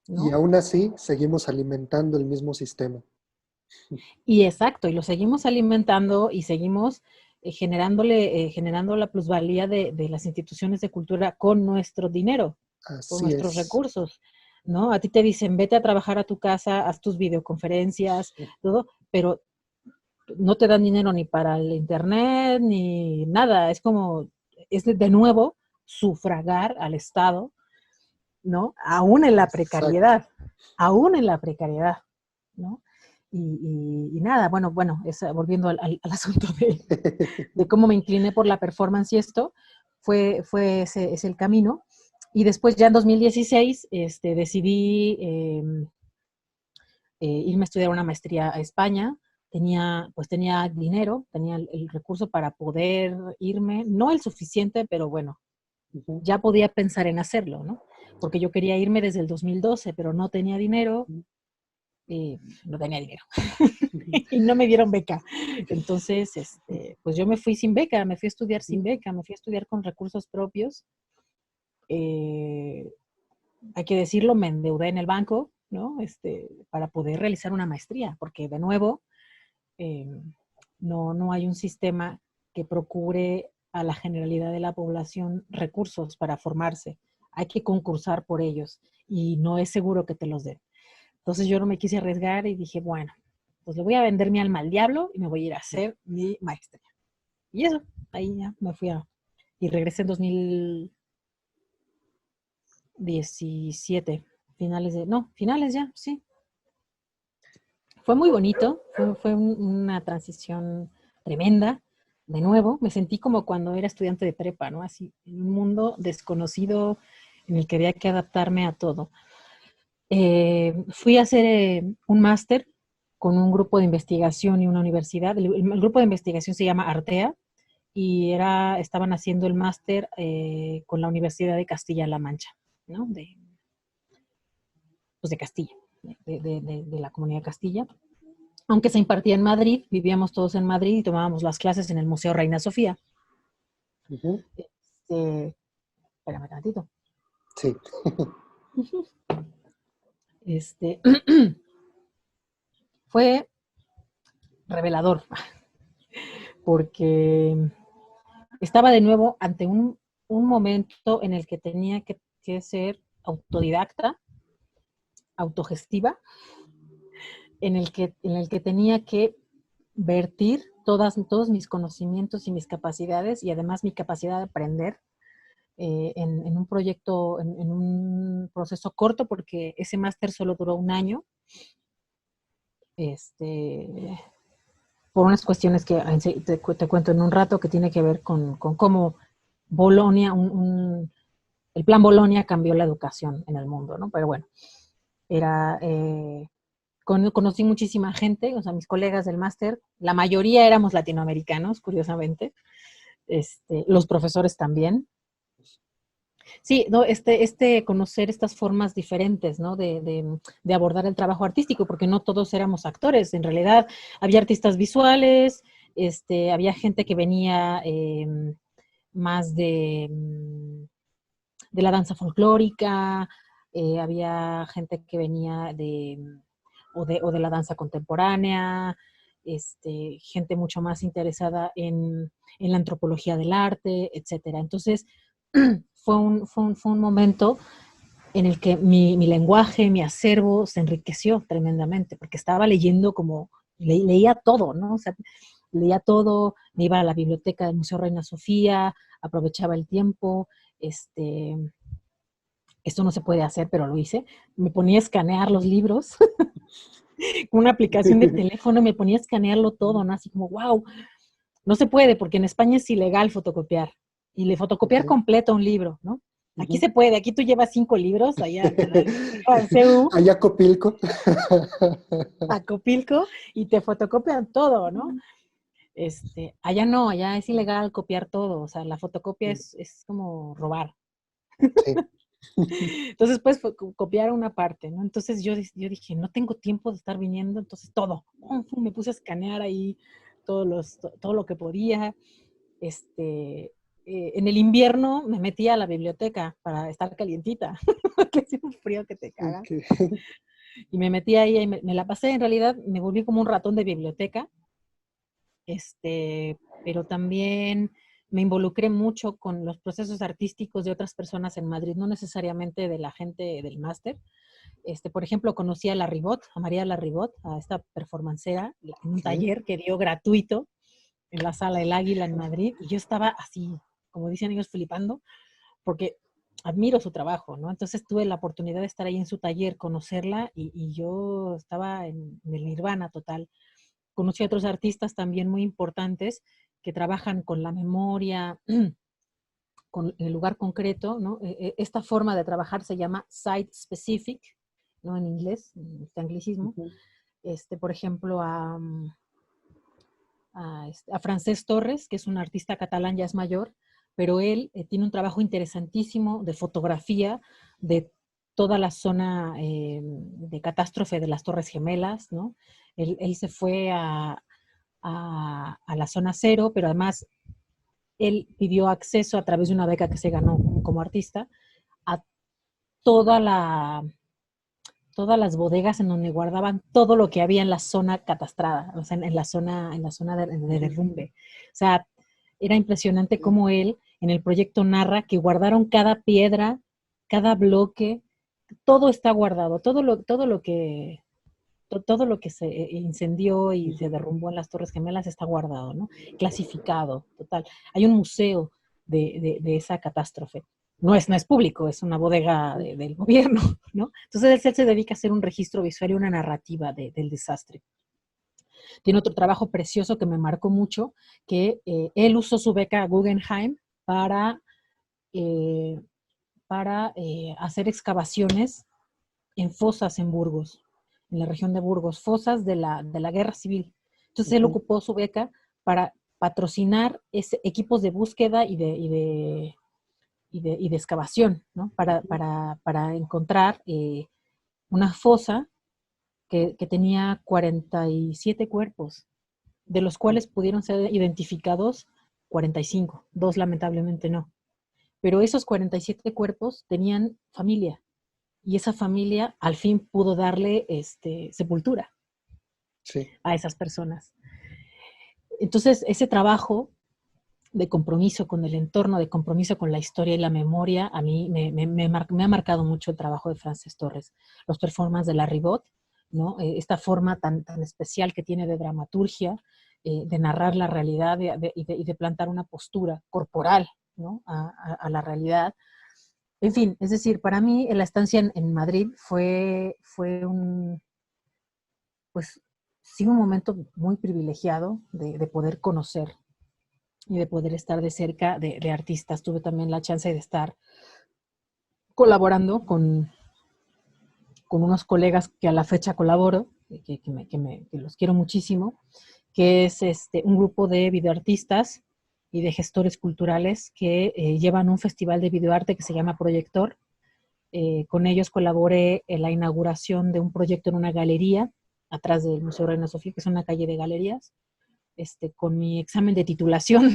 Y ¿no? aún así seguimos alimentando el mismo sistema. Y exacto, y lo seguimos alimentando y seguimos generando la plusvalía de las instituciones de cultura con nuestro dinero, con Así nuestros es. recursos, ¿no? A ti te dicen, vete a trabajar a tu casa, haz tus videoconferencias, todo, pero no te dan dinero ni para el internet, ni nada. Es como, es de nuevo sufragar al Estado, ¿no? Exacto. Aún en la precariedad, ¿no? Y nada, bueno, volviendo al asunto de cómo me incliné por la performance y esto, fue ese es el camino. Y después ya en 2016 decidí irme a estudiar una maestría a España. Tenía dinero, tenía el recurso para poder irme, no el suficiente, pero bueno, Ujú. ya podía pensar en hacerlo, ¿no? Porque yo quería irme desde el 2012, pero no tenía dinero, no tenía dinero y no me dieron beca. Entonces, pues yo me fui sin beca, me fui a estudiar sin beca, me fui a estudiar con recursos propios. Eh, Hay que decirlo, me endeudé en el banco, ¿no? Para poder realizar una maestría, porque de nuevo, eh, no hay un sistema que procure a la generalidad de la población recursos para formarse. Hay que concursar por ellos y no es seguro que te los den. Entonces yo no me quise arriesgar y dije, bueno, pues le voy a vender mi alma al diablo y me voy a ir a hacer mi maestría. Y eso, ahí ya me fui y regresé en 2017, finales ya, sí. Fue muy bonito, fue una transición tremenda. De nuevo, me sentí como cuando era estudiante de prepa, ¿no? Así, en un mundo desconocido en el que había que adaptarme a todo. Fui a hacer un máster con un grupo de investigación y una universidad. El grupo de investigación se llama Artea y estaban haciendo el máster con la Universidad de Castilla-La Mancha, ¿no? Pues de Castilla, de la comunidad de Castilla. Aunque se impartía en Madrid, vivíamos todos en Madrid y tomábamos las clases en el Museo Reina Sofía. Ujú. Espérame tantito. Sí. Este, Fue revelador porque estaba de nuevo ante un momento en el que tenía que ser autodidacta, autogestiva, en el que tenía que vertir todos mis conocimientos y mis capacidades y además mi capacidad de aprender en un proyecto, en un proceso corto, porque ese máster solo duró un año, este, por unas cuestiones que te cuento en un rato, que tiene que ver con cómo Bolonia, el plan Bolonia cambió la educación en el mundo, ¿no? Pero bueno, era, conocí muchísima gente, o sea, mis colegas del máster, la mayoría éramos latinoamericanos, curiosamente, los profesores también. Sí, no, conocer estas formas diferentes, ¿no? De abordar el trabajo artístico, porque no todos éramos actores, en realidad había artistas visuales, había gente que venía más de la danza folclórica, había gente que venía o de la danza contemporánea, gente mucho más interesada en la antropología del arte, etcétera. Entonces, fue un momento en el que mi lenguaje, mi acervo se enriqueció tremendamente, porque estaba leyendo como, leía todo, ¿no? O sea, leía todo, me iba a la biblioteca del Museo Reina Sofía, aprovechaba el tiempo, este, esto no se puede hacer, pero lo hice, me ponía a escanear los libros, con una aplicación de teléfono, me ponía a escanearlo todo, ¿no? Así como, wow, no se puede, porque en España es ilegal fotocopiar, y le fotocopiar Ok. completo un libro, ¿no? Aquí Ujú. se puede, aquí tú llevas 5 libros, allá al CEU, Ayacopilco. a Copilco, y te fotocopian todo, ¿no? Allá no, allá es ilegal copiar todo, o sea, la fotocopia es como robar. Sí. Entonces, pues, copiar una parte, ¿no? Entonces yo dije, no tengo tiempo de estar viniendo, entonces todo. Me puse a escanear ahí todo lo que podía. Este, en el invierno me metía a la biblioteca para estar calientita, porque hacía un frío que te cagas. Ok. Y me metí ahí y me la pasé, en realidad me volví como un ratón de biblioteca, pero también me involucré mucho con los procesos artísticos de otras personas en Madrid, no necesariamente de la gente del máster. Por ejemplo, conocí a la Ribot, a María Larribot, a esta performancera, en un Ok. taller que dio gratuito en la Sala El Águila en Madrid, y yo estaba así, como dicen ellos, flipando, porque admiro su trabajo, ¿no? Entonces tuve la oportunidad de estar ahí en su taller, conocerla, y yo estaba en el nirvana total. Conocí a otros artistas también muy importantes que trabajan con la memoria, con el lugar concreto, ¿no? Esta forma de trabajar se llama site specific, ¿no? En inglés, este anglicismo. Ujú. Por ejemplo, a Francesc Torres, que es un artista catalán, ya es mayor, pero él tiene un trabajo interesantísimo de fotografía de toda la zona de catástrofe de las Torres Gemelas, ¿no? Él se fue a la zona cero, pero además él pidió acceso a través de una beca que se ganó como artista a toda todas las bodegas en donde guardaban todo lo que había en la zona catastrada, o sea, en la zona de derrumbe. O sea, era impresionante cómo él en el proyecto narra que guardaron cada piedra, cada bloque, todo está guardado, todo lo que se incendió y se derrumbó en las Torres Gemelas está guardado, ¿no? Clasificado, total. Hay un museo de esa catástrofe. No es público, es una bodega del gobierno, ¿no? Entonces él se dedica a hacer un registro visual y una narrativa del desastre. Tiene otro trabajo precioso que me marcó mucho, que él usó su beca Guggenheim eh, para hacer excavaciones en fosas en Burgos, en la región de Burgos, fosas de la guerra civil. Entonces él Ujú. ocupó su beca para patrocinar equipos de búsqueda y de excavación, ¿no? Para encontrar una fosa que tenía 47 cuerpos, de los cuales pudieron ser identificados 45, dos lamentablemente no. Pero esos 47 cuerpos tenían familia, y esa familia al fin pudo darle sepultura Sí. a esas personas. Entonces, ese trabajo de compromiso con el entorno, de compromiso con la historia y la memoria, a mí me ha marcado mucho el trabajo de Francesc Torres. Los performances de la Ribot, ¿no? Esta forma tan especial que tiene de dramaturgia, de narrar la realidad y de plantar una postura corporal, ¿no? A la realidad. En fin, es decir, para mí la estancia en Madrid fue pues sí, un momento muy privilegiado de poder conocer y de poder estar de cerca de artistas. Tuve también la chance de estar colaborando con unos colegas que a la fecha colaboro, que los quiero muchísimo, que es un grupo de videoartistas y de gestores culturales que llevan un festival de videoarte que se llama Proyector. Con ellos colaboré en la inauguración de un proyecto en una galería atrás del Museo Reina Sofía, que es una calle de galerías, con mi examen de titulación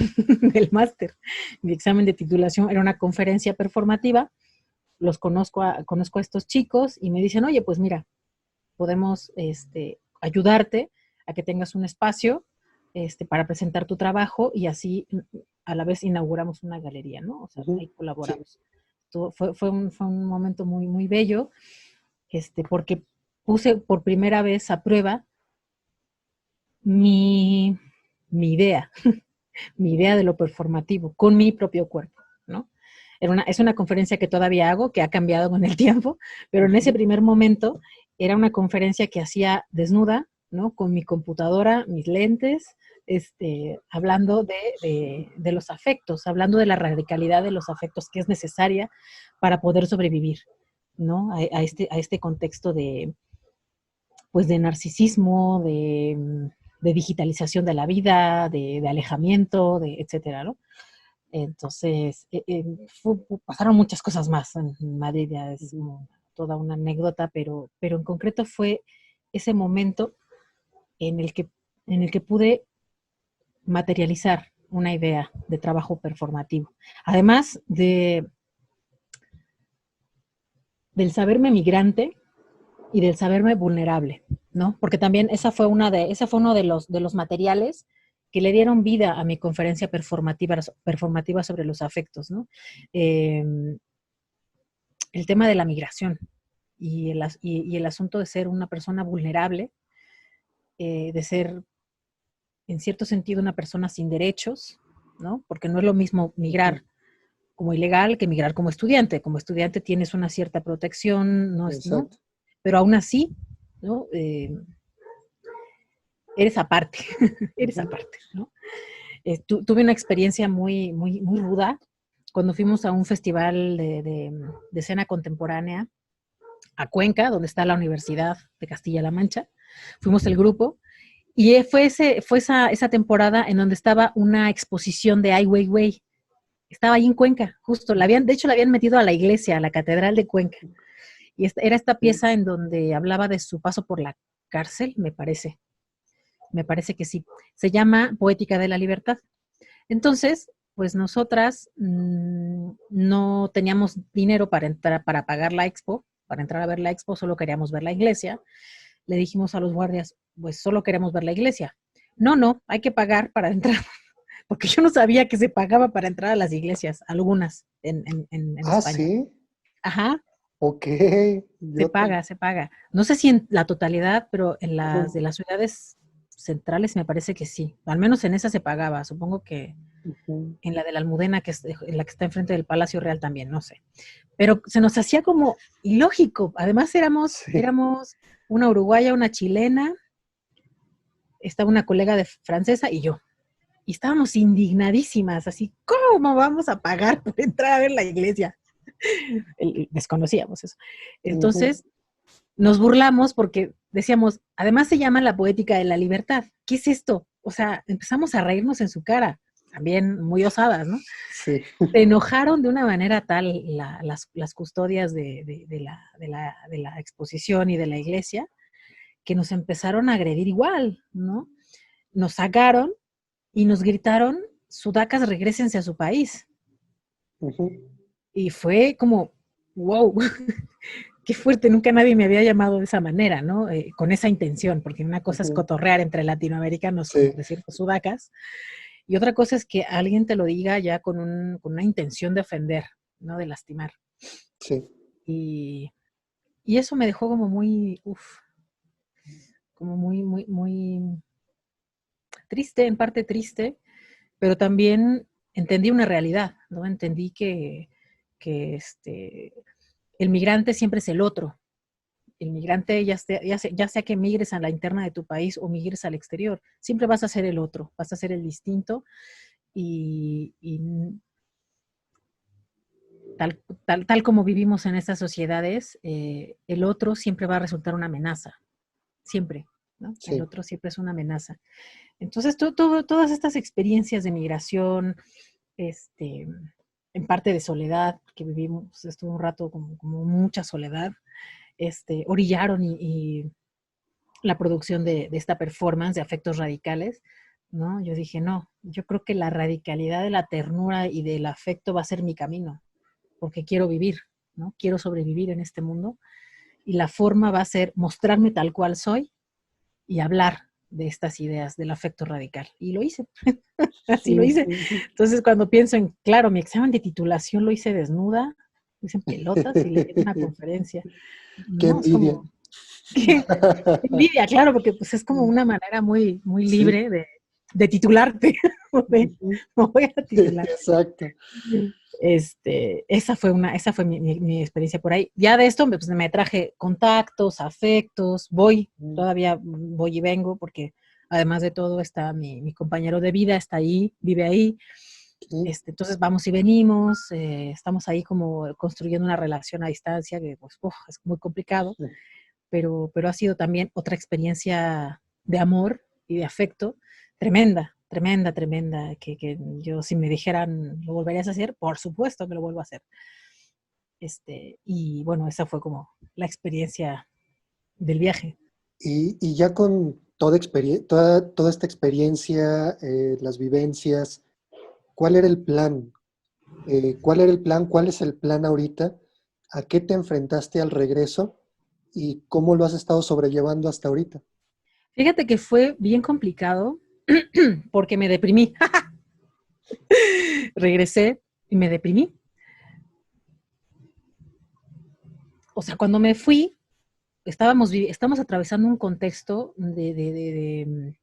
del máster. Mi examen de titulación era una conferencia performativa. Conozco a estos chicos y me dicen, oye, pues mira, podemos ayudarte a que tengas un espacio para presentar tu trabajo, y así a la vez inauguramos una galería, ¿no? O sea, Ujú. ahí Sí. colaboramos. Fue un momento muy, muy bello, porque puse por primera vez a prueba mi, mi idea, mi idea de lo performativo con mi propio cuerpo, ¿no? Es una conferencia que todavía hago, que ha cambiado con el tiempo, pero en ese Ujú. primer momento era una conferencia que hacía desnuda, ¿no? Con mi computadora, mis lentes, hablando de los afectos, hablando de la radicalidad de los afectos que es necesaria para poder sobrevivir, ¿no? A este contexto pues de narcisismo, de digitalización de la vida, de alejamiento, etcétera, ¿no? Entonces, pasaron muchas cosas más en Madrid, ya es Ujú. toda una anécdota, pero en concreto fue ese momento en el que, en el que pude materializar una idea de trabajo performativo. Además del saberme migrante y del saberme vulnerable, ¿no? Porque también ese fue uno de los materiales que le dieron vida a mi conferencia performativa sobre los afectos, ¿no? Eh, el tema de la migración y el asunto de ser una persona vulnerable, de ser, en cierto sentido, una persona sin derechos, ¿no? Porque no es lo mismo migrar como ilegal que migrar como estudiante. Como estudiante tienes una cierta protección, ¿no? Exacto. Pero aún así, ¿no? Eres aparte, eres Ujú. aparte, ¿no? Tuve una experiencia muy, muy, muy ruda cuando fuimos a un festival de escena contemporánea a Cuenca, donde está la Universidad de Castilla-La Mancha. Fuimos el grupo y fue esa temporada en donde estaba una exposición de Ai Weiwei. Estaba ahí en Cuenca, justo. De hecho, la habían metido a la iglesia, a la catedral de Cuenca. Y era esta Sí. pieza en donde hablaba de su paso por la cárcel, me parece. Me parece que sí. Se llama Poética de la Libertad. Entonces, pues nosotras no teníamos dinero para pagar la expo, para entrar a ver la expo, solo queríamos ver la iglesia. Le dijimos a los guardias, pues solo queremos ver la iglesia. No, no, hay que pagar para entrar, porque yo no sabía que se pagaba para entrar a las iglesias, algunas en Ah, España. sí. Ajá, Ok. se Yo paga, se paga. No sé si en la totalidad, pero en las de ujú, las ciudades centrales me parece que sí. Al menos en esa se pagaba. Supongo que ujú. en la de la Almudena, que es en la que está enfrente del Palacio Real también, no sé. Pero se nos hacía como ilógico. Además Sí. éramos una uruguaya, una chilena, estaba una colega de francesa y yo. Y estábamos indignadísimas, así, ¿cómo vamos a pagar por entrar a ver la iglesia? Desconocíamos eso. Ujú. Entonces, nos burlamos porque decíamos, además se llama la poética de la libertad. ¿Qué es esto? O sea, empezamos a reírnos en su cara, también muy osadas, ¿no? Sí. Se enojaron de una manera tal las custodias de la exposición y de la iglesia que nos empezaron a agredir igual, ¿no? Nos sacaron y nos gritaron, sudacas, regrésense a su país. Ujú. Y fue como, wow, qué fuerte, nunca nadie me había llamado de esa manera, ¿no? Con esa intención, porque una cosa es Ujú. cotorrear entre latinoamericanos, como Sí. decir sudacas, y otra cosa es que alguien te lo diga ya con una intención de ofender, ¿no? De lastimar. Sí. Y, y eso me dejó como muy, como muy, muy, muy triste, en parte triste, pero también entendí una realidad, ¿no? Entendí que el migrante siempre es el otro. El migrante, ya sea que migres a la interna de tu país o migres al exterior, siempre vas a ser el otro, vas a ser el distinto y tal como vivimos en estas sociedades, el otro siempre va a resultar una amenaza, siempre, ¿no? El Sí. otro siempre es una amenaza. Entonces, todas estas experiencias de migración, este, en parte de soledad, que vivimos, estuve un rato como mucha soledad, orillaron y la producción de esta performance de afectos radicales, ¿no? Yo dije, no, yo creo que la radicalidad de la ternura y del afecto va a ser mi camino, porque quiero vivir, ¿no? Quiero sobrevivir en este mundo y la forma va a ser mostrarme tal cual soy y hablar de estas ideas del afecto radical. Y lo hice, así lo hice. Ujú. Entonces, cuando pienso en, claro, mi examen de titulación lo hice desnuda, lo hice en pelotas y le di una conferencia. Qué No, es envidia. como, qué envidia, claro, porque pues es como una manera muy, muy Sí. libre de titularte. Ujú. Me voy a titular. Exacto. Esa fue mi experiencia por ahí. Ya de esto pues, me traje contactos, afectos, todavía voy y vengo, porque además de todo está mi compañero de vida, está ahí, vive ahí. Sí. Entonces vamos y venimos, estamos ahí como construyendo una relación a distancia que pues es muy complicado, Sí. pero ha sido también otra experiencia de amor y de afecto tremenda, tremenda, tremenda, que yo si me dijeran, ¿lo volverías a hacer? Por supuesto que lo vuelvo a hacer. Y bueno, esa fue como la experiencia del viaje. Y ya con toda esta experiencia, las vivencias, ¿Cuál era el plan? ¿Cuál era el plan? ¿Cuál es el plan ahorita? ¿A qué te enfrentaste al regreso? ¿Y cómo lo has estado sobrellevando hasta ahorita? Fíjate que fue bien complicado porque me deprimí. Regresé y me deprimí. O sea, cuando me fui, estamos atravesando un contexto de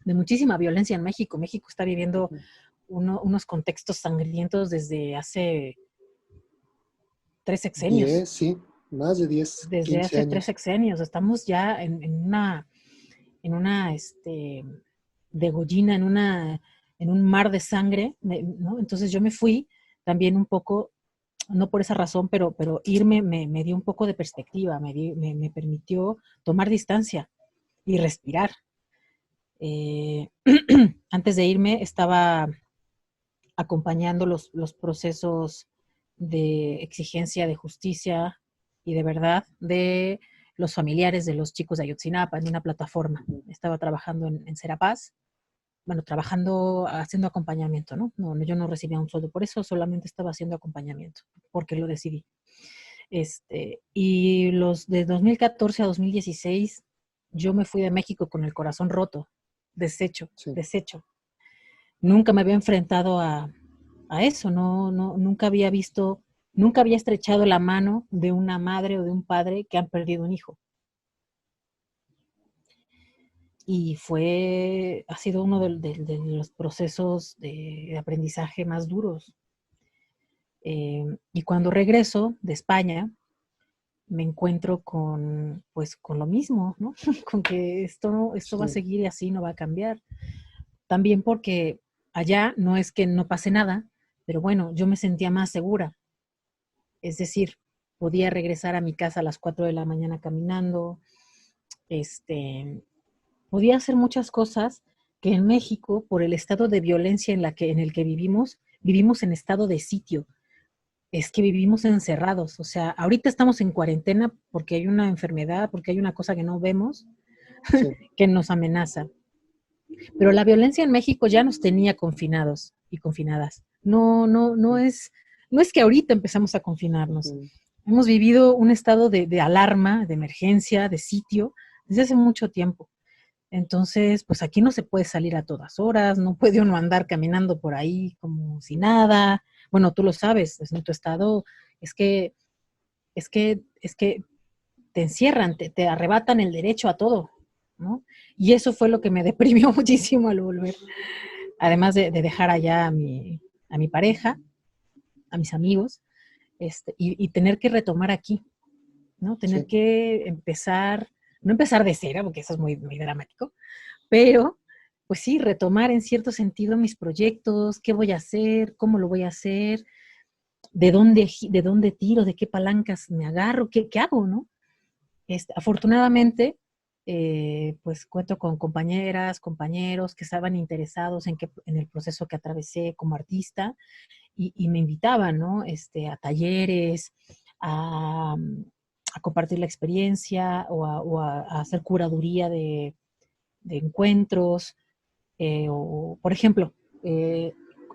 muchísima violencia en México. México está viviendo unos contextos sangrientos desde hace 3 sexenios. 10, sí, más de 10, Desde 15 hace tres años. sexenios. Estamos ya en una degollina, en un mar de sangre, ¿no? Entonces yo me fui también un poco, no por esa razón, pero irme me dio un poco de perspectiva, me permitió tomar distancia y respirar. Eh, Antes de irme estaba acompañando los procesos de exigencia de justicia y de verdad de los familiares de los chicos de Ayotzinapa en una plataforma. Estaba trabajando en Serapaz, bueno, trabajando, haciendo acompañamiento, ¿no? No, yo no recibía un sueldo por eso, solamente estaba haciendo acompañamiento, porque lo decidí. Y los de 2014 a 2016, yo me fui de México con el corazón roto, deshecho, Sí. deshecho. Nunca me había enfrentado a eso, nunca había visto, nunca había estrechado la mano de una madre o de un padre que han perdido un hijo. Y ha sido uno de los procesos de aprendizaje más duros. Y cuando regreso de España, me encuentro pues, con lo mismo, ¿no? Con que esto va a Sí. seguir así, no va a cambiar. También porque allá no es que no pase nada, pero bueno, yo me sentía más segura. Es decir, podía regresar a mi casa a las 4 de la mañana caminando, podía hacer muchas cosas que en México, por el estado de violencia en el que vivimos en estado de sitio. Es que vivimos encerrados. O sea, ahorita estamos en cuarentena porque hay una enfermedad, porque hay una cosa que no vemos Sí. que nos amenaza. Pero la violencia en México ya nos tenía confinados y confinadas. No es que ahorita empezamos a confinarnos. Ujú. Hemos vivido un estado de alarma, de emergencia, de sitio, desde hace mucho tiempo. Entonces, pues aquí no se puede salir a todas horas, no puede uno andar caminando por ahí como si nada. Bueno, tú lo sabes, pues, en tu estado es que, es que te encierran, te arrebatan el derecho a todo, ¿no? Y eso fue lo que me deprimió muchísimo al volver. Además de dejar allá a mi pareja, a mis amigos, y tener que retomar aquí, ¿no? Tener Sí. que empezar, no empezar de cero, porque eso es muy, muy dramático, pero pues sí, retomar en cierto sentido mis proyectos, qué voy a hacer, cómo lo voy a hacer, de dónde tiro, de qué palancas me agarro, qué hago, ¿no? Afortunadamente, pues cuento con compañeras, compañeros que estaban interesados en el proceso que atravesé como artista y me invitaban, ¿no? A talleres, a, a compartir la experiencia a hacer curaduría de encuentros. Por ejemplo,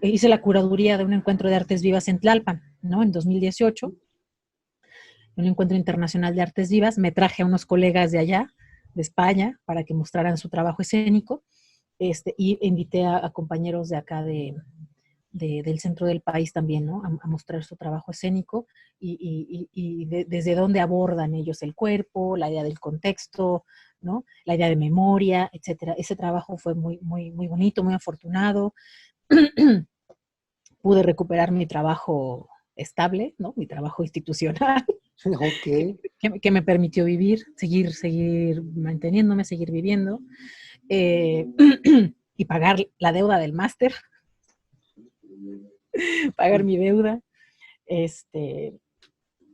hice la curaduría de un encuentro de artes vivas en Tlalpan, ¿no? En 2018, un encuentro internacional de artes vivas. Me traje a unos colegas de allá, de España, para que mostraran su trabajo escénico, y invité a compañeros de acá del centro del país también, ¿no? A mostrar su trabajo escénico desde dónde abordan ellos el cuerpo, la idea del contexto, ¿no? La idea de memoria, etcétera. Ese trabajo fue muy, muy, muy bonito, muy afortunado. Pude recuperar mi trabajo estable, ¿no? Mi trabajo institucional, Ok. que me permitió vivir, seguir manteniéndome, seguir viviendo, eh, y pagar la deuda del máster, pagar mi deuda, este,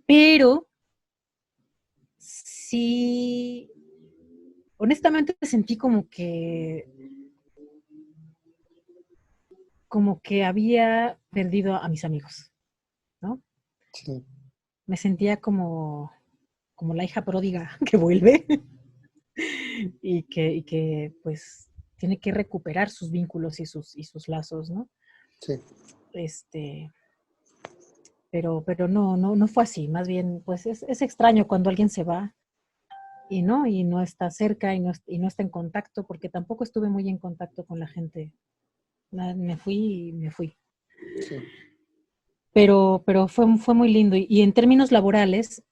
pero sí, honestamente sentí como que había perdido a mis amigos, ¿no? Sí. Me sentía como la hija pródiga que vuelve y que pues tiene que recuperar sus vínculos y sus lazos, ¿no? Sí, este, pero no fue así. Más bien, pues es extraño cuando alguien se va y no está cerca y no está en contacto, porque tampoco estuve muy en contacto con la gente. Me fui y me fui. sí. Pero fue muy lindo. Y en términos laborales,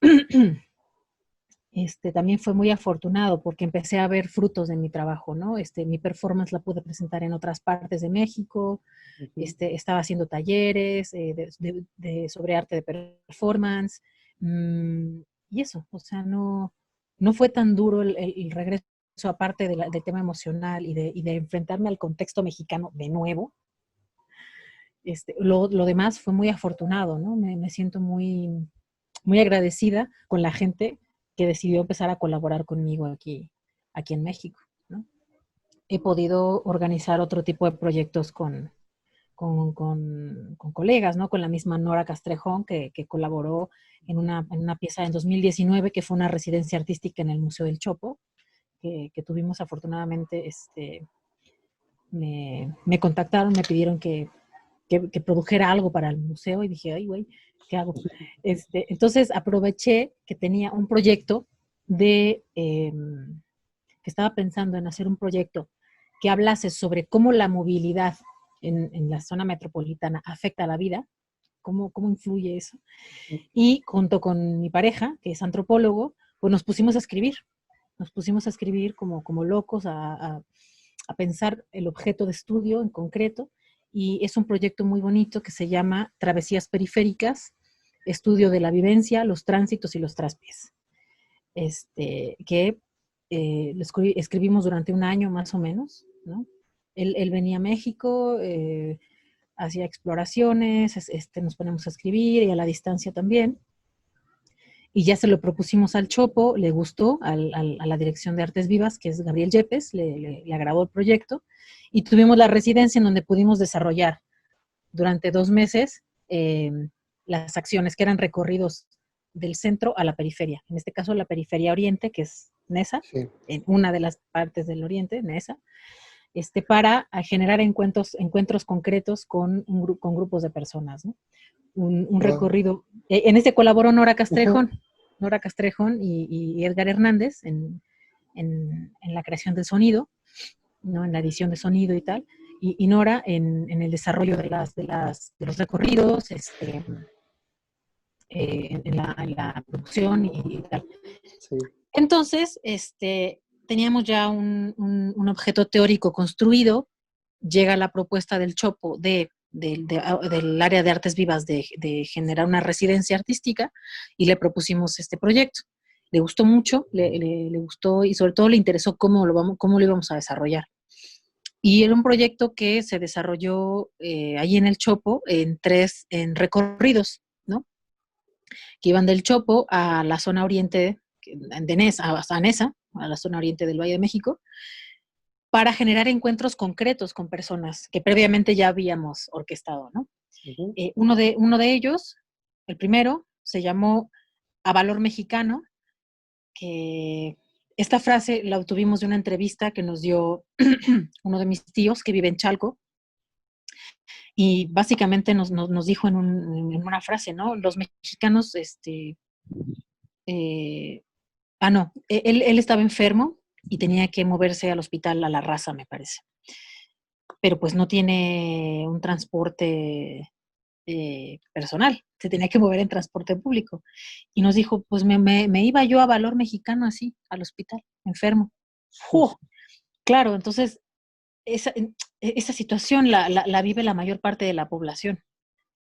también fue muy afortunado porque empecé a ver frutos de mi trabajo, ¿no? Mi performance la pude presentar en otras partes de México, Ujú. estaba haciendo talleres sobre arte de performance, y eso, o sea, no fue tan duro el regreso, aparte del tema emocional y de enfrentarme al contexto mexicano de nuevo. Lo demás fue muy afortunado, ¿no? Me siento muy agradecida con la gente que decidió empezar a colaborar conmigo aquí en México, ¿no? He podido organizar otro tipo de proyectos con colegas, ¿no? Con la misma Nora Castrejón, que colaboró en una pieza en 2019, que fue una residencia artística en el Museo del Chopo, que tuvimos afortunadamente, me contactaron, me pidieron que produjera algo para el museo y dije, ay, güey, ¿qué hago? Entonces aproveché que tenía un proyecto que estaba pensando en hacer un proyecto que hablase sobre cómo la movilidad en la zona metropolitana afecta a la vida, cómo influye eso. Y junto con mi pareja, que es antropólogo, pues nos pusimos a escribir como locos, a pensar el objeto de estudio en concreto, y es un proyecto muy bonito que se llama Travesías Periféricas, estudio de la vivencia, los tránsitos y los traspiés. Que lo escribimos durante un año más o menos, ¿no? Él venía a México, hacía exploraciones, nos ponemos a escribir y a la distancia también. Y ya se lo propusimos al Chopo, le gustó, a la Dirección de Artes Vivas, que es Gabriel Yepes, le agradó el proyecto, y tuvimos la residencia en donde pudimos desarrollar durante 2 meses las acciones, que eran recorridos del centro a la periferia, en este caso la periferia oriente, que es Nesa, Sí. en una de las partes del oriente, Nesa, para generar encuentros concretos con grupos de personas, ¿no? Un Wow. recorrido. En este colaboró Ujú. Nora Castrejón y Edgar Hernández en la creación del sonido, ¿no? En la edición de sonido y tal, y Nora en el desarrollo de los recorridos, en la producción y tal. Sí. Entonces, teníamos ya un objeto teórico construido, llega la propuesta del Chopo del área de artes vivas de generar una residencia artística y le propusimos este proyecto. Le gustó mucho, le gustó y sobre todo le interesó cómo lo íbamos a desarrollar. Y era un proyecto que se desarrolló ahí en el Chopo en recorridos, ¿no? Que iban del Chopo a la zona oriente de Nesa, a Nesa, a la zona oriente del Valle de México, para generar encuentros concretos con personas que previamente ya habíamos orquestado, ¿no? Ujú. Uno de ellos, el primero, se llamó A Valor Mexicano, que esta frase la obtuvimos de una entrevista que nos dio uno de mis tíos que vive en Chalco, y básicamente nos dijo en una frase, ¿no? Los mexicanos, eh, no, él estaba enfermo y tenía que moverse al hospital a La Raza, me parece, pero pues no tiene un transporte personal, se tenía que mover en transporte público. Y nos dijo, pues me iba yo a Valor Mexicano así, al hospital, enfermo. ¡Fu! Claro, entonces esa situación la vive la mayor parte de la población,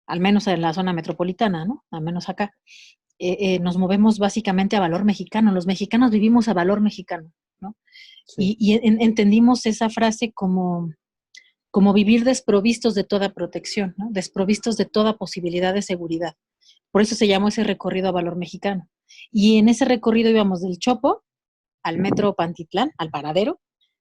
al menos en la zona metropolitana, ¿no? Al menos acá. Nos movemos básicamente a Valor Mexicano, los mexicanos vivimos a Valor Mexicano, ¿no? Sí. Entendimos esa frase como vivir desprovistos de toda protección, ¿no? Desprovistos de toda posibilidad de seguridad. Por eso se llamó ese recorrido a Valor Mexicano. Y en ese recorrido íbamos del Chopo al metro Pantitlán, al paradero,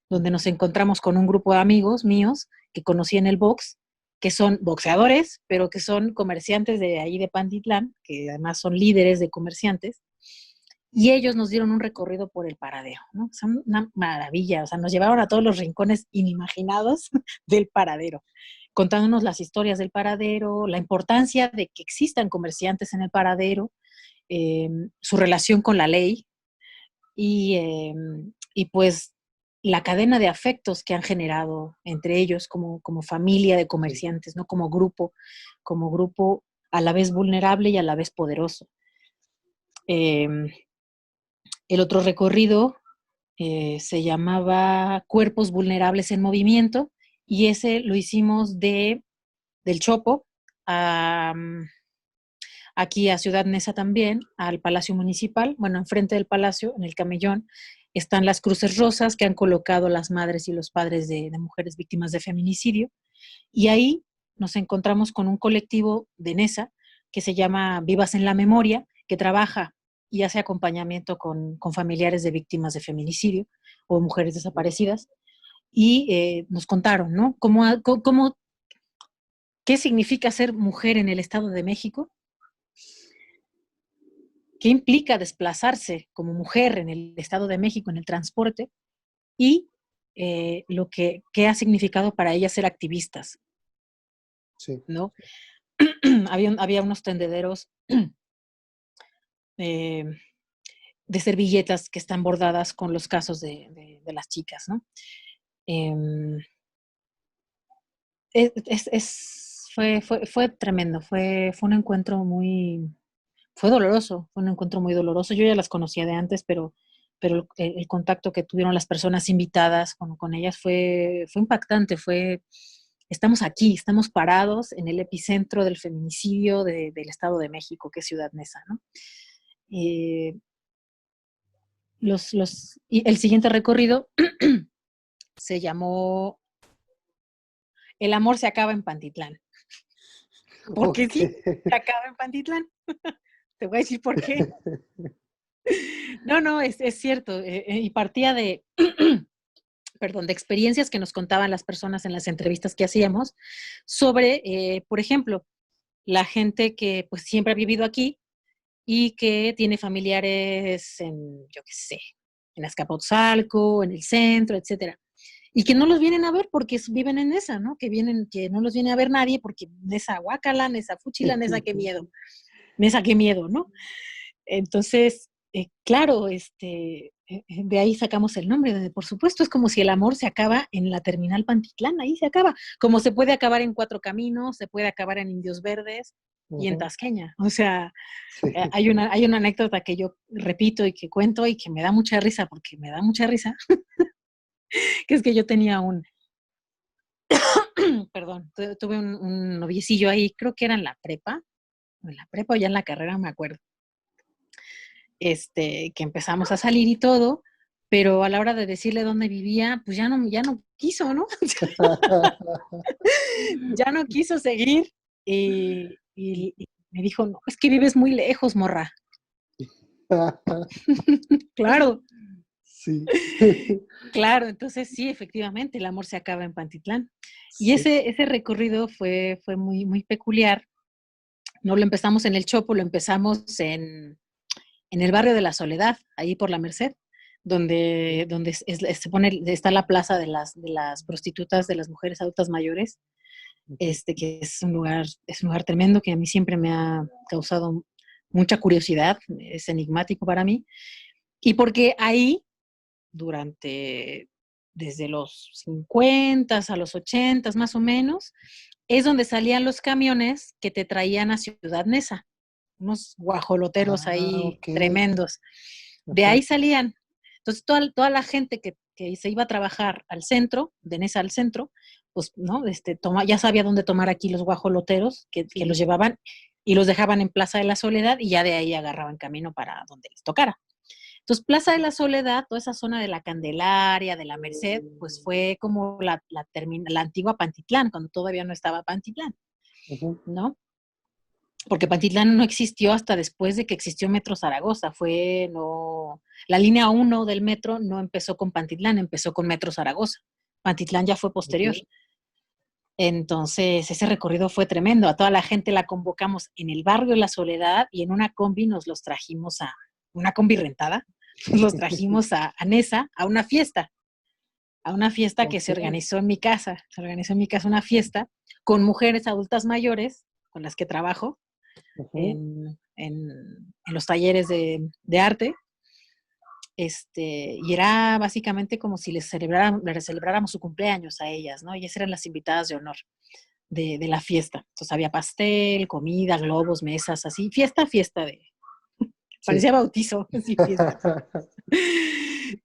donde nos encontramos con un grupo de amigos míos que conocí en el box, que son boxeadores, pero que son comerciantes de ahí de Pantitlán, que además son líderes de comerciantes, y ellos nos dieron un recorrido por el paradero, ¿no? Son una maravilla, o sea, nos llevaron a todos los rincones inimaginados del paradero. contándonos las historias del paradero, la importancia de que existan comerciantes en el paradero, su relación con la ley y pues la cadena de afectos que han generado entre ellos como familia de comerciantes, ¿no? Como grupo a la vez vulnerable y a la vez poderoso. Eh, el otro recorrido se llamaba Cuerpos Vulnerables en Movimiento y ese lo hicimos del Chopo a, aquí a Ciudad Neza también, al Palacio Municipal. Bueno, enfrente del Palacio, en el Camellón, están las cruces rosas que han colocado las madres y los padres de mujeres víctimas de feminicidio. Y ahí nos encontramos con un colectivo de Neza que se llama Vivas en la Memoria, que trabaja y hace acompañamiento con familiares de víctimas de feminicidio o mujeres desaparecidas. Y nos contaron, ¿no? ¿Qué significa ser mujer en el Estado de México? ¿Qué implica desplazarse como mujer en el Estado de México, en el transporte? Y qué ha significado para ellas ser activistas, Sí. ¿no? había unos tendederos eh, de servilletas que están bordadas con los casos de las chicas, ¿no? Fue tremendo, fue un encuentro fue doloroso, fue un encuentro muy doloroso. Yo ya las conocía de antes, pero el contacto que tuvieron las personas invitadas con ellas fue impactante, estamos aquí, estamos parados en el epicentro del feminicidio del Estado de México, que es Ciudad Neza, ¿no? Y el siguiente recorrido se llamó El amor se acaba en Pantitlán. Porque Ok. sí, se acaba en Pantitlán. Te voy a decir por qué. No, es cierto. Y partía perdón, de experiencias que nos contaban las personas en las entrevistas que hacíamos sobre, por ejemplo, la gente que pues siempre ha vivido aquí y que tiene familiares yo qué sé, en Azcapotzalco, en el centro, etcétera. Y que no los vienen a ver porque viven en esa, ¿no? Que no los viene a ver nadie porque Nesa guácala, Nesa fúchila, Nesa qué miedo, ¿no? Entonces, claro, de ahí sacamos el nombre, por supuesto, es como si el amor se acaba en la terminal Pantitlán, ahí se acaba, como se puede acabar en Cuatro Caminos, se puede acabar en Indios Verdes y en Tasqueña, o sea, Sí. hay una anécdota que yo repito y que cuento y que me da mucha risa, porque me da mucha risa, que es que yo tenía perdón, tuve un noviecillo ahí, creo que era en la prepa o ya en la carrera, me acuerdo, que empezamos a salir y todo, pero a la hora de decirle dónde vivía, pues ya no quiso, ¿no? Ya no quiso seguir y me dijo, no, es que vives muy lejos, morra. Claro, Sí. claro, entonces sí, efectivamente, el amor se acaba en Pantitlán. Y Sí. ese recorrido fue muy peculiar. No lo empezamos en el Chopo, lo empezamos en el barrio de la Soledad, ahí por la Merced, donde está la plaza de las prostitutas, de las mujeres adultas mayores, que es un lugar tremendo que a mí siempre me ha causado mucha curiosidad, es enigmático para mí, y porque ahí, desde los 50 a los 80 más o menos, es donde salían los camiones que te traían a Ciudad Neza, unos guajoloteros ahí Ok. tremendos. De Ajá. ahí salían. Entonces, toda la gente que se iba a trabajar al centro, de Nesa al centro, pues, ¿no? Ya sabía dónde tomar aquí los guajoloteros, que los llevaban y los dejaban en Plaza de la Soledad y ya de ahí agarraban camino para donde les tocara. Entonces, Plaza de la Soledad, toda esa zona de la Candelaria, de la Merced, pues fue como la antigua Pantitlán, cuando todavía no estaba Pantitlán, ¿no? Porque Pantitlán no existió hasta después de que existió Metro Zaragoza, la línea 1 del metro no empezó con Pantitlán, empezó con Metro Zaragoza. Pantitlán ya fue posterior. Entonces, ese recorrido fue tremendo. A toda la gente la convocamos en el barrio La Soledad y en una combi nos los trajimos una combi rentada, nos los trajimos a Nesa, a una fiesta. a una fiesta que Ok. se organizó en mi casa. Se organizó en mi casa una fiesta con mujeres adultas mayores con las que trabajo Ujú. en los talleres de arte. Y era básicamente como si les celebráramos su cumpleaños a ellas, ¿no? Ellas eran las invitadas de honor de la fiesta. Entonces había pastel, comida, globos, mesas, así. Fiesta, fiesta de... Sí. Parecía bautizo, así, fiesta.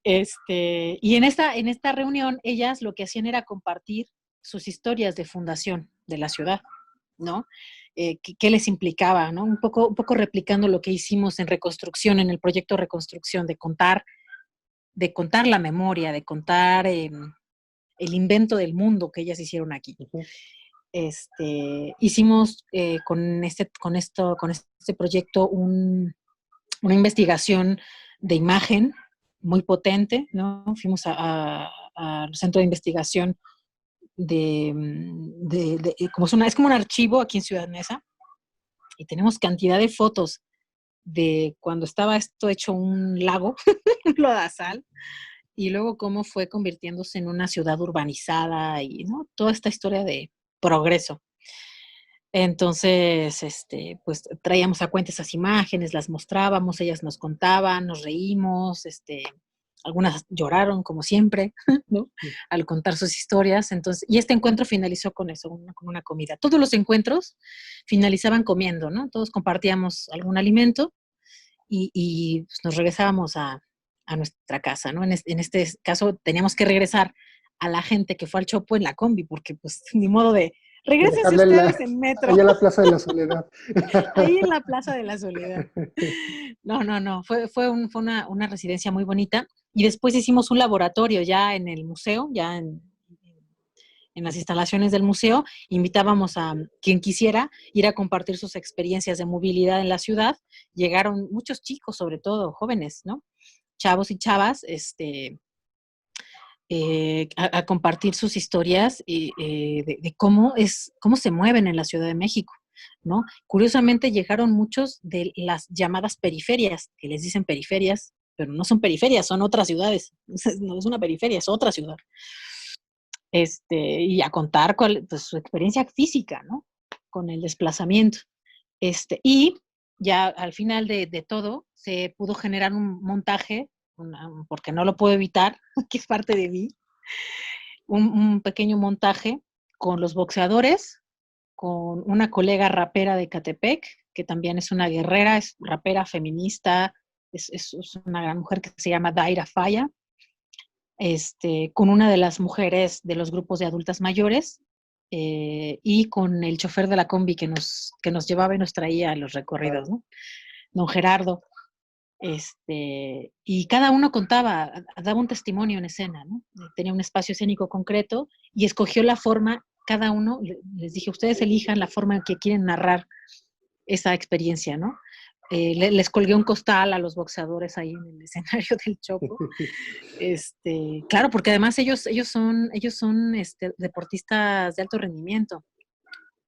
Y en esta reunión, ellas lo que hacían era compartir sus historias de fundación de la ciudad, ¿no? ¿Qué les implicaba, ¿no? Un poco replicando lo que hicimos en reconstrucción, en el proyecto Reconstrucción, de contar la memoria, de contar el invento del mundo que ellas hicieron aquí. Ujú. Hicimos con este proyecto una investigación de imagen muy potente, ¿no? Fuimos al centro de investigación es como un archivo aquí en Ciudad Neza, y tenemos cantidad de fotos de cuando estaba esto hecho un lago, un lodazal, y luego cómo fue convirtiéndose en una ciudad urbanizada y, ¿no? Toda esta historia de progreso. Entonces, pues traíamos a cuenta esas imágenes, las mostrábamos, ellas nos contaban, nos reímos, algunas lloraron como siempre, ¿no? Al contar sus historias. Entonces, y este encuentro finalizó con eso, con una comida. Todos los encuentros finalizaban comiendo, ¿no? Todos compartíamos algún alimento y pues, nos regresábamos a nuestra casa, ¿no? En este caso teníamos que regresar a la gente que fue al Chopo en la combi, porque pues ni modo de, De regrésense dejarle ustedes en metro, allá en la Plaza de la Soledad. ahí en la Plaza de la Soledad. No, no, no, fue una residencia muy bonita. Y después hicimos un laboratorio ya en el museo, ya en las instalaciones del museo. Invitábamos a quien quisiera ir a compartir sus experiencias de movilidad en la ciudad. Llegaron muchos chicos, sobre todo jóvenes, ¿no? Chavos y chavas, a compartir sus historias de cómo se mueven en la Ciudad de México, ¿no? Curiosamente llegaron muchos de las llamadas periferias, que les dicen periferias, pero no son periferias, son otras ciudades. No es una periferia, es otra ciudad. Y a contar pues, su experiencia física, ¿no? Con el desplazamiento. Y ya al final de todo se pudo generar un montaje, porque no lo puedo evitar, que es parte de mí, un pequeño montaje con los boxeadores, con una colega rapera de Catepec, que también es una guerrera, es rapera feminista, es una gran mujer que se llama Daira Faya, con una de las mujeres de los grupos de adultas mayores, y con el chofer de la combi que nos llevaba y nos traía a los recorridos, ¿no? Don Gerardo. Y cada uno contaba, daba un testimonio en escena, ¿no? Tenía un espacio escénico concreto y escogió la forma, cada uno, les dije, ustedes elijan la forma en que quieren narrar esa experiencia, ¿no? Les colgué un costal a los boxeadores ahí en el escenario del Chopo. Claro, porque además ellos son deportistas de alto rendimiento.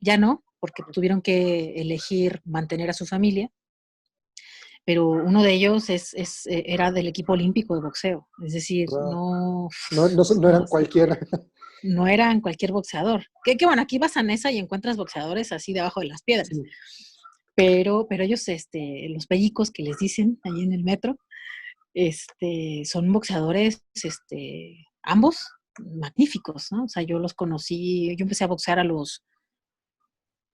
Ya no, porque tuvieron que elegir mantener a su familia, pero uno de ellos era del equipo olímpico de boxeo, es decir, Wow. no, No, no, no no, eran cualquiera. no eran cualquier boxeador. Que bueno, aquí vas a Nesa y encuentras boxeadores así debajo de las piedras, Sí. pero ellos, los pellicos que les dicen ahí en el metro, son boxeadores, ambos magníficos, ¿no? O sea, yo los conocí, yo empecé a boxear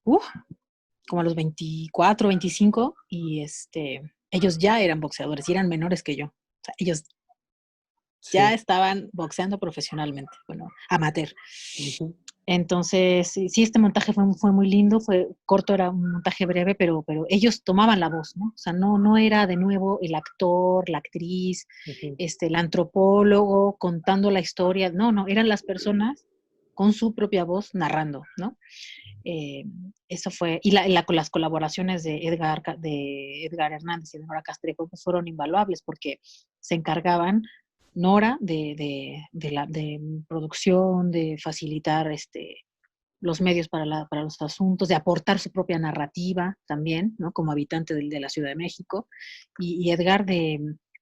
como a los 24, 25, y ellos ya eran boxeadores y eran menores que yo. O sea, ellos ya Sí. estaban boxeando profesionalmente, bueno, amateur. Ujú. Entonces, sí, este montaje fue muy lindo, fue corto, era un montaje breve, pero ellos tomaban la voz, ¿no? O sea, no era de nuevo el actor, la actriz, Ujú. el antropólogo contando la historia, no, eran las personas con su propia voz narrando, ¿no? Eh, Eso fue, y con las colaboraciones de Edgar Hernández y de Nora Castrejo pues fueron invaluables porque se encargaban Nora de producción, de facilitar los medios para los asuntos, de aportar su propia narrativa también, ¿no? Como habitante de la Ciudad de México, y Edgar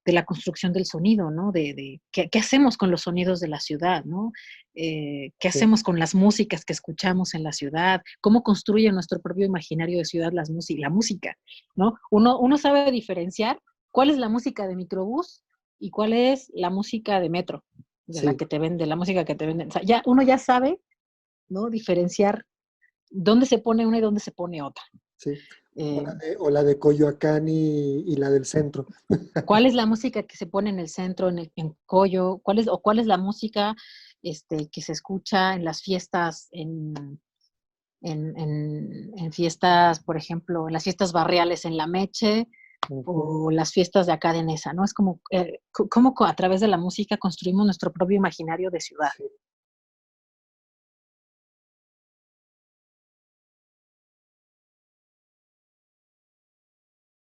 de la construcción del sonido, ¿no? ¿Qué hacemos con los sonidos de la ciudad, ¿no? ¿Qué Sí, hacemos con las músicas que escuchamos en la ciudad? ¿Cómo construye nuestro propio imaginario de ciudad la música, ¿no? Uno sabe diferenciar cuál es la música de microbús y cuál es la música de metro, de la sí, que te vende, la música que te venden. O sea, uno ya sabe, ¿no? Diferenciar dónde se pone una y dónde se pone otra. sí. Eh, O la de Coyoacán y la del centro. ¿Cuál es la música que se pone en el centro, en Coyo? ¿Cuál es la música que se escucha en las fiestas, en fiestas, por ejemplo, en las fiestas barriales en La Meche Ujú. o las fiestas de acá de Nesa, ¿no? Es como, a través de la música construimos nuestro propio imaginario de ciudad.